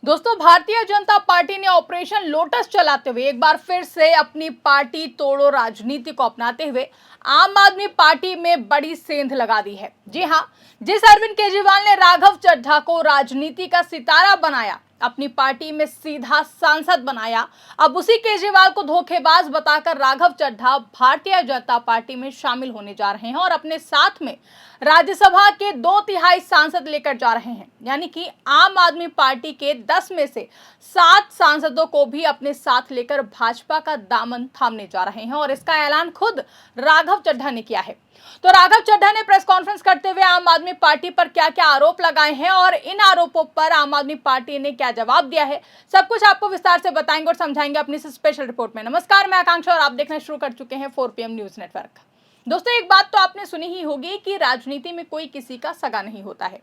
दोस्तों, भारतीय जनता पार्टी ने operation lotus चलाते हुए एक बार फिर से अपनी पार्टी तोड़ो राजनीति को अपनाते हुए आम आदमी पार्टी में बड़ी सेंध लगा दी है। जी हां, जिस अरविंद केजरीवाल ने राघव चड्ढा को राजनीति का सितारा बनाया, अपनी पार्टी में सीधा सांसद बनाया, अब उसी केजरीवाल को धोखेबाज बताकर राघव चड्ढा भारतीय जनता पार्टी में शामिल होने जा रहे हैं और अपने साथ में राज्यसभा के 2/3 सांसद लेकर जा रहे हैं। यानी कि आम आदमी पार्टी के 10 में से 7 सांसदों को भी अपने साथ लेकर भाजपा का दामन थामने जा रहे हैं और इसका ऐलान खुद राघव चड्ढा ने किया है। तो राघव चड्ढा ने प्रेस कॉन्फ्रेंस करते हुए आम आदमी पार्टी पर क्या क्या आरोप लगाए हैं और इन आरोपों पर आम आदमी पार्टी ने क्या जवाब दिया है, सब कुछ आपको विस्तार से बताएंगे और समझाएंगे अपनी स्पेशल रिपोर्ट में। नमस्कार, मैं आकांक्षा और आप देखना शुरू कर चुके हैं 4 PM न्यूज नेटवर्क। दोस्तों, एक बात तो आपने सुनी ही होगी कि राजनीति में कोई किसी का सगा नहीं होता है।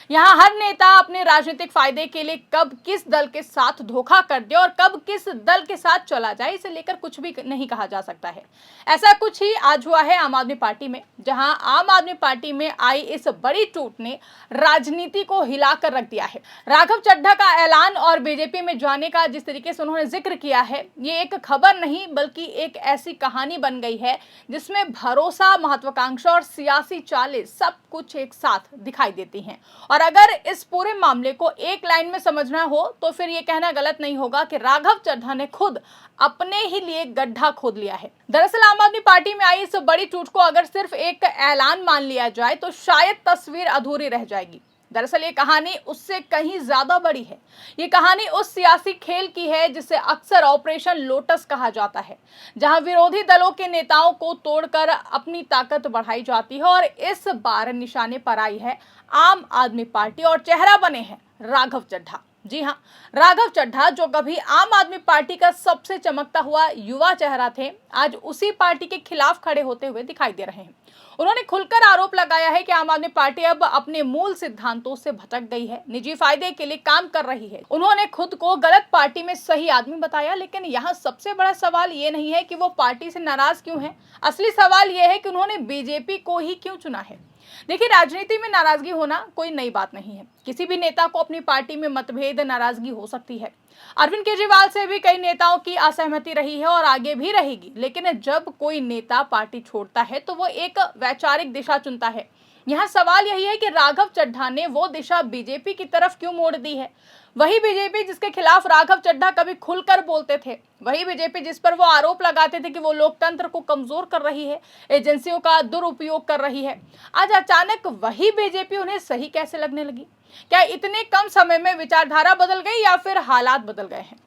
यहाँ हर नेता अपने राजनीतिक फायदे के लिए कब किस दल के साथ धोखा कर दे और कब किस दल के साथ चला जाए, इसे लेकर कुछ भी नहीं कहा जा सकता है। ऐसा कुछ ही आज हुआ है आम आदमी पार्टी में, जहां आम आदमी पार्टी में आई इस बड़ी टूट ने राजनीति को हिलाकर रख दिया है। राघव चड्ढा का ऐलान और बीजेपी में जाने का जिस तरीके से उन्होंने जिक्र किया है, ये एक खबर नहीं बल्कि एक ऐसी कहानी बन गई है जिसमें भरोसा, महत्वाकांक्षा और सियासी चालें सब कुछ एक साथ दिखाई देती हैं। और अगर इस पूरे मामले को एक लाइन में समझना हो तो फिर ये कहना गलत नहीं होगा कि राघव चड्ढा ने खुद अपने ही लिए गड्ढा खोद लिया है। दरअसल आम आदमी पार्टी में आई इस बड़ी टूट को अगर सिर्फ एक ऐलान मान लिया जाए तो शायद तस्वीर अधूरी रह जाएगी। दरअसल ये कहानी उससे कहीं ज्यादा बड़ी है। ये कहानी उस सियासी खेल की है जिसे अक्सर ऑपरेशन लोटस कहा जाता है, जहां विरोधी दलों के नेताओं को तोड़कर अपनी ताकत बढ़ाई जाती है और इस बार निशाने पर आई है आम आदमी पार्टी और चेहरा बने हैं राघव चड्ढा। जी हां, राघव चड्ढा जो कभी आम आदमी पार्टी का सबसे चमकता हुआ युवा चेहरा थे, आज उसी पार्टी के खिलाफ खड़े होते हुए दिखाई दे रहे हैं। उन्होंने खुलकर आरोप लगाया है कि आम आदमी पार्टी अब अपने मूल सिद्धांतों से भटक गई है, निजी फायदे के लिए काम कर रही है। उन्होंने खुद को गलत पार्टी में सही आदमी बताया, लेकिन यहाँ सबसे बड़ा सवाल ये नहीं है कि वो पार्टी से नाराज क्यों है, असली सवाल ये है कि उन्होंने बीजेपी को ही क्यों चुना है। देखिए, राजनीति में नाराजगी होना कोई नई बात नहीं है। किसी भी नेता को अपनी पार्टी में मतभेद, नाराजगी हो सकती है। अरविंद केजरीवाल से भी कई नेताओं की असहमति रही है और आगे भी रहेगी, लेकिन जब कोई नेता पार्टी छोड़ता है तो वो एक वैचारिक दिशा चुनता है। यहाँ सवाल यही है कि राघव चड्ढा ने वो दिशा बीजेपी की तरफ क्यों मोड़ दी है। वही बीजेपी जिसके खिलाफ राघव चड्ढा कभी खुलकर बोलते थे, वही बीजेपी जिस पर वो आरोप लगाते थे कि वो लोकतंत्र को कमजोर कर रही है, एजेंसियों का दुरुपयोग कर रही है, आज अचानक वही बीजेपी उन्हें सही कैसे लगने लगी। क्या इतने कम समय में विचारधारा बदल गई या फिर हालात बदल गए हैं?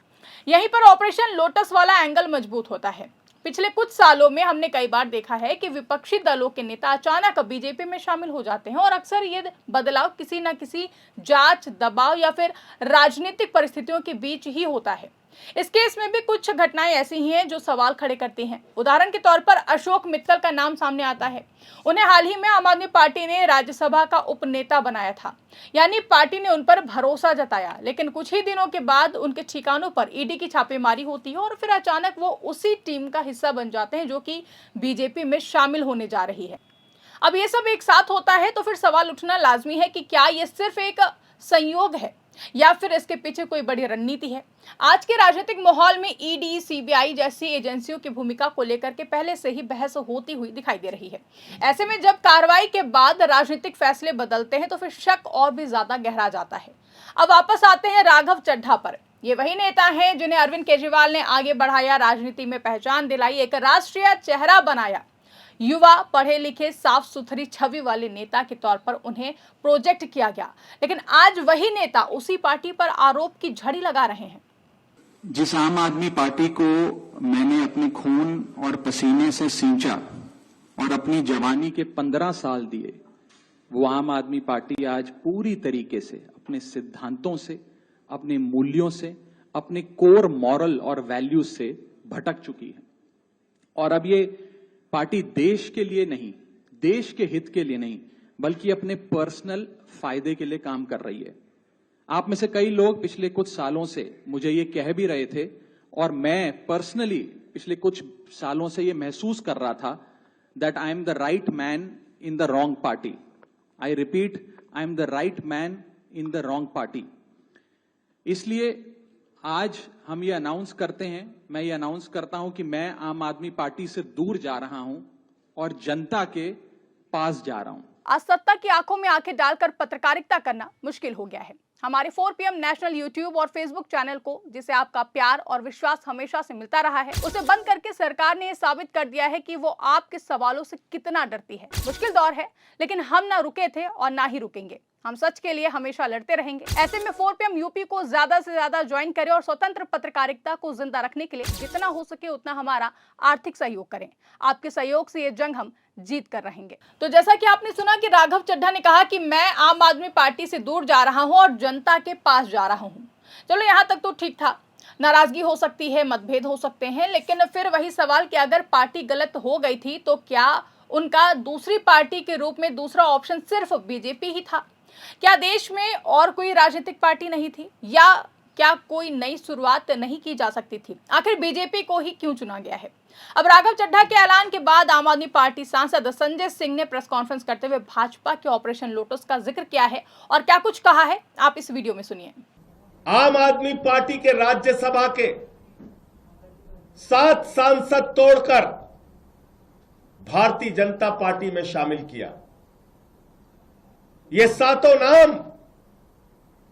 यहीं पर ऑपरेशन लोटस वाला एंगल मजबूत होता है। पिछले कुछ सालों में हमने कई बार देखा है कि विपक्षी दलों के नेता अचानक बीजेपी में शामिल हो जाते हैं और अक्सर ये बदलाव किसी न किसी जांच, दबाव या फिर राजनीतिक परिस्थितियों के बीच ही होता है। इस केस में भी कुछ घटनाएं ऐसी ही हैं जो सवाल खड़े करती हैं। उदाहरण के तौर पर अशोक मित्तल का नाम सामने आता है। उन्हें हाल ही में आम आदमी पार्टी ने राज्यसभा का उपनेता बनाया था, यानी पार्टी ने उन पर भरोसा जताया, लेकिन कुछ ही दिनों के बाद उनके ठिकानों पर ईडी की छापेमारी होती है और फिर अचानक वो उसी टीम का हिस्सा बन जाते हैं जो कि बीजेपी में शामिल होने जा रही है। अब ये सब एक साथ होता है तो फिर सवाल उठना लाजमी है कि क्या ये सिर्फ एक संयोग है या फिर इसके पीछे कोई बड़ी रणनीति है। आज के राजनीतिक माहौल में ईडी, सीबीआई जैसी एजेंसियों की भूमिका को लेकर के पहले से ही बहस होती हुई दिखाई दे रही है। ऐसे में जब कार्रवाई के बाद राजनीतिक फैसले बदलते हैं तो फिर शक और भी ज्यादा गहरा जाता है। अब वापस आते हैं राघव चड्ढा पर। ये वही नेता हैं जिन्हें अरविंद केजरीवाल ने आगे बढ़ाया, राजनीति में पहचान दिलाई, एक राष्ट्रीय चेहरा बनाया। युवा, पढ़े लिखे, साफ सुथरी छवि वाले नेता के तौर पर उन्हें प्रोजेक्ट किया गया, लेकिन आज वही नेता उसी पार्टी पर आरोप की झड़ी लगा रहे हैं। जिस आम आदमी पार्टी को मैंने अपने खून और पसीने से सींचा और अपनी जवानी के 15 साल दिए, वो आम आदमी पार्टी आज पूरी तरीके से अपने सिद्धांतों से, अपने मूल्यों से, अपने कोर मॉरल और वैल्यूज से भटक चुकी है। और अब ये पार्टी देश के लिए नहीं, देश के हित के लिए नहीं, बल्कि अपने पर्सनल फायदे के लिए काम कर रही है। आप में से कई लोग पिछले कुछ सालों से मुझे ये कह भी रहे थे और मैं पर्सनली पिछले कुछ सालों से ये महसूस कर रहा था that I am the right man in the wrong party. I repeat, I am the right man in the wrong party. इसलिए आज हम ये अनाउंस करते हैं, मैं ये अनाउंस करता हूं कि मैं आम आदमी पार्टी से दूर जा रहा हूं और जनता के पास जा रहा हूं। आज सत्ता की आंखों में आंखें डालकर पत्रकारिता करना मुश्किल हो गया है। हमारे 4 PM नेशनल यूट्यूब और फेसबुक चैनल को, जिसे आपका प्यार और विश्वास हमेशा से मिलता रहा है, उसे बंद करके सरकार ने यह साबित कर दिया है कि वो आपके सवालों से कितना डरती है। मुश्किल दौर है, लेकिन हम ना रुके थे और ना ही रुकेंगे। हम सच के लिए हमेशा लड़ते रहेंगे। ऐसे में 4 PM यूपी को ज्यादा से ज्यादा ज्वाइन करें और स्वतंत्र पत्रकारिता को जिंदा रखने के लिए जितना हो सके उतना हमारा आर्थिक सहयोग करें। आपके सहयोग से ये जंग हम जीत कर रहेंगे। तो जैसा कि आपने सुना कि राघव चड्ढा ने कहा कि मैं आम आदमी पार्टी से दूर जा रहा हूं और जनता के पास जा रहा हूं। चलो यहां तक तो ठीक था। नाराजगी हो सकती है, मतभेद हो सकते हैं, लेकिन फिर वही सवाल कि अगर पार्टी गलत हो गई थी तो क्या उनका दूसरी पार्टी के रूप में दूसरा ऑप्शन सिर्फ बीजेपी ही था? क्या देश में और कोई राजनीतिक पार्टी नहीं थी, या क्या कोई नई शुरुआत नहीं की जा सकती थी? आखिर बीजेपी को ही क्यों चुना गया है? अब राघव चड्ढा के ऐलान के बाद आम आदमी पार्टी सांसद संजय सिंह ने प्रेस कॉन्फ्रेंस करते हुए भाजपा के ऑपरेशन लोटस का जिक्र किया है और क्या कुछ कहा है, आप इस वीडियो में सुनिए। आम आदमी पार्टी के राज्यसभा के 7 सांसद तोड़कर भारतीय जनता पार्टी में शामिल किया। ये 7 नाम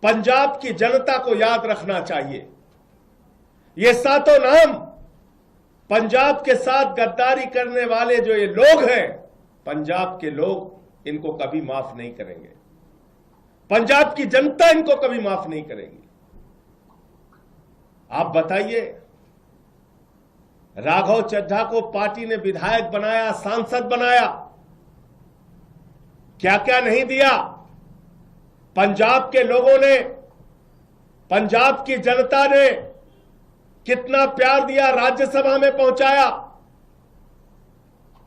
पंजाब की जनता को याद रखना चाहिए। ये 7 नाम पंजाब के साथ गद्दारी करने वाले जो ये लोग हैं, पंजाब के लोग इनको कभी माफ नहीं करेंगे। पंजाब की जनता इनको कभी माफ नहीं करेगी। आप बताइए, राघव चड्ढा को पार्टी ने विधायक बनाया, सांसद बनाया, क्या क्या नहीं दिया। पंजाब के लोगों ने, पंजाब की जनता ने कितना प्यार दिया, राज्यसभा में पहुंचाया।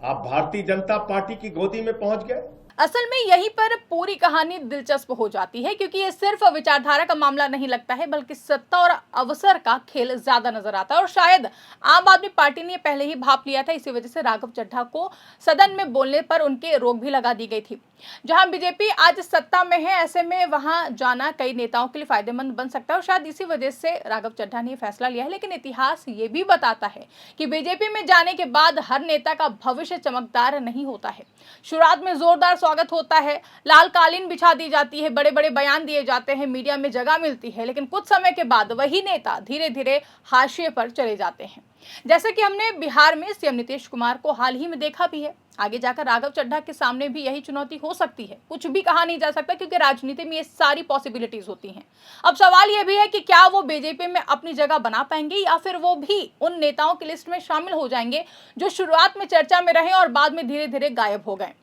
आप भारतीय जनता पार्टी की गोदी में पहुंच गए। असल में यहीं पर पूरी कहानी दिलचस्प हो जाती है, क्योंकि ये सिर्फ विचारधारा का मामला नहीं लगता है, बल्कि सत्ता और अवसर का खेल ज्यादा नजर आता है। और शायद आम आदमी पार्टी ने पहले ही भांप लिया था। इसी वजह से राघव चड्ढा को सदन में बोलने पर उनके रोक भी लगा दी गई थी। जहां बीजेपी आज सत्ता में है, ऐसे में वहां जाना कई नेताओं के लिए फायदेमंद बन सकता है और शायद इसी वजह से राघव चड्ढा ने फैसला लिया है। लेकिन इतिहास ये भी बताता है कि बीजेपी में जाने के बाद हर नेता का भविष्य चमकदार नहीं होता है। शुरुआत में जोरदार स्वागत होता है, लाल कालीन बिछा दी जाती है, बड़े बड़े बयान दिए जाते हैं, मीडिया में जगह मिलती है, लेकिन कुछ समय के बाद वही नेता धीरे धीरे हाशिए पर चले जाते हैं। जैसे कि हमने बिहार में सीएम नीतीश कुमार को हाल ही में देखा भी है। आगे जाकर राघव चड्ढा के सामने भी यही चुनौती हो सकती है। कुछ भी कहा नहीं जा सकता, क्योंकि राजनीति में ये सारी पॉसिबिलिटीज होती हैं। अब सवाल यह भी है कि क्या वो बीजेपी में अपनी जगह बना पाएंगे, या फिर वो भी उन नेताओं की लिस्ट में शामिल हो जाएंगे जो शुरुआत में चर्चा में रहे और बाद में धीरे धीरे गायब हो गए।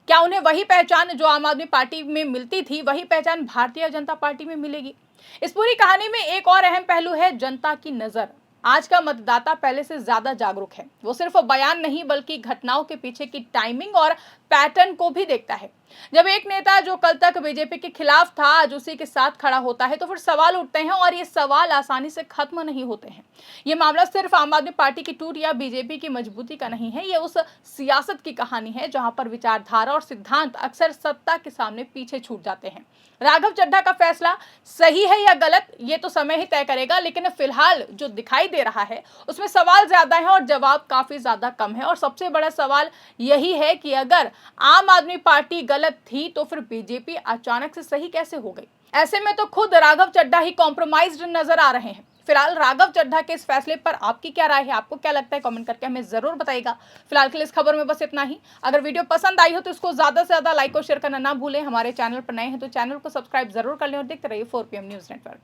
क्या उन्हें वही पहचान जो आम आदमी पार्टी में मिलती थी, वही पहचान भारतीय जनता पार्टी में मिलेगी? इस पूरी कहानी में एक और अहम पहलू है, जनता की नजर। आज का मतदाता पहले से ज्यादा जागरूक है। वो सिर्फ बयान नहीं, बल्कि घटनाओं के पीछे की टाइमिंग और पैटर्न को भी देखता है। जब एक नेता जो कल तक बीजेपी के खिलाफ था आज उसी के साथ खड़ा होता है, तो फिर सवाल उठते हैं और ये सवाल आसानी से खत्म नहीं होते हैं। ये मामला सिर्फ आम आदमी पार्टी की टूट या बीजेपी की मजबूती का नहीं है, ये उस सियासत की कहानी है जहां पर विचारधारा और सिद्धांत अक्सर सत्ता के सामने पीछे छूट जाते हैं। राघव चड्ढा का फैसला सही है या गलत, ये तो समय ही तय करेगा, लेकिन फिलहाल जो दिखाई दे रहा है उसमें सवाल ज्यादा है और जवाब काफी ज्यादा कम है। और सबसे बड़ा सवाल यही है कि अगर आम आदमी पार्टी गलत थी तो फिर बीजेपी अचानक से सही कैसे हो गई? ऐसे में तो खुद राघव चड्ढा ही कॉम्प्रोमाइज्ड नजर आ रहे हैं। फिलहाल राघव चड्ढा के इस फैसले पर आपकी क्या राय है, आपको क्या लगता है, कमेंट करके हमें जरूर बताइएगा। फिलहाल के लिए इस खबर में बस इतना ही। अगर वीडियो पसंद आई हो तो इसको ज्यादा से ज्यादा लाइक और शेयर करना ना भूलें। हमारे चैनल पर नए हैं तो चैनल को सब्सक्राइब जरूर कर लें और देखते रहिए 4 PM न्यूज नेटवर्क।